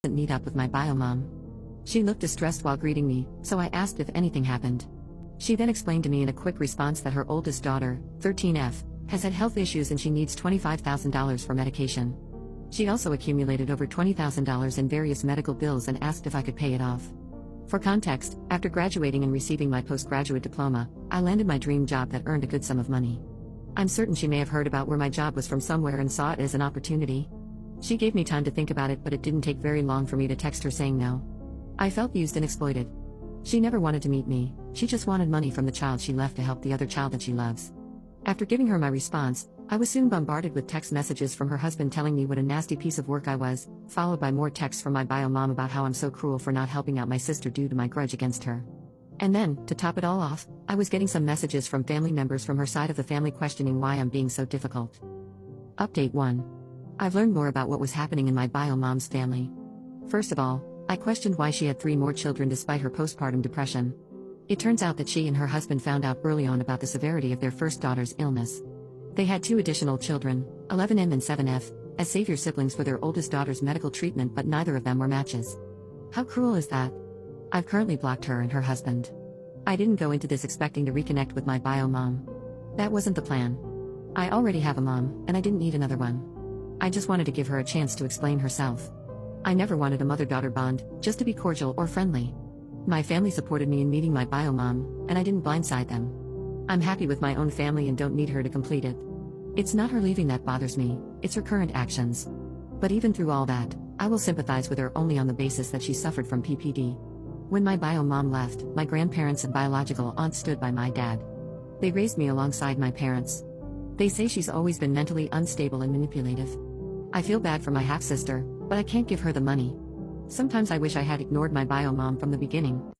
meet up with my bio mom. She looked distressed while greeting me, so I asked if anything happened. She then explained to me in a quick response that her oldest daughter, 13F, has had health issues and she needs $25,000 for medication. She also accumulated over $20,000 in various medical bills and asked if I could pay it off. For context, after graduating and receiving my postgraduate diploma, I landed my dream job that earned a good sum of money. I'm certain she may have heard about where my job was from somewhere and saw it as an opportunity. She gave me time to think about it, but it didn't take very long for me to text her saying no. I felt used and exploited. She never wanted to meet me, she just wanted money from the child she left to help the other child that she loves. After giving her my response, I was soon bombarded with text messages from her husband telling me what a nasty piece of work I was, followed by more texts from my bio mom about how I'm so cruel for not helping out my sister due to my grudge against her. And then, to top it all off, I was getting some messages from family members from her side of the family questioning why I'm being so difficult. Update 1. I've learned more about what was happening in my bio mom's family. First of all, I questioned why she had 3 more children despite her postpartum depression. It turns out that she and her husband found out early on about the severity of their first daughter's illness. They had 2 additional children, 11M and 7F, as savior siblings for their oldest daughter's medical treatment, but neither of them were matches. How cruel is that? I've currently blocked her and her husband. I didn't go into this expecting to reconnect with my bio mom. That wasn't the plan. I already have a mom, and I didn't need another one. I just wanted to give her a chance to explain herself. I never wanted a mother-daughter bond, just to be cordial or friendly. My family supported me in meeting my bio mom, and I didn't blindside them. I'm happy with my own family and don't need her to complete it. It's not her leaving that bothers me, it's her current actions. But even through all that, I will sympathize with her only on the basis that she suffered from PPD. When my bio mom left, my grandparents and biological aunt stood by my dad. They raised me alongside my parents. They say she's always been mentally unstable and manipulative. I feel bad for my half-sister, but I can't give her the money. Sometimes I wish I had ignored my bio mom from the beginning.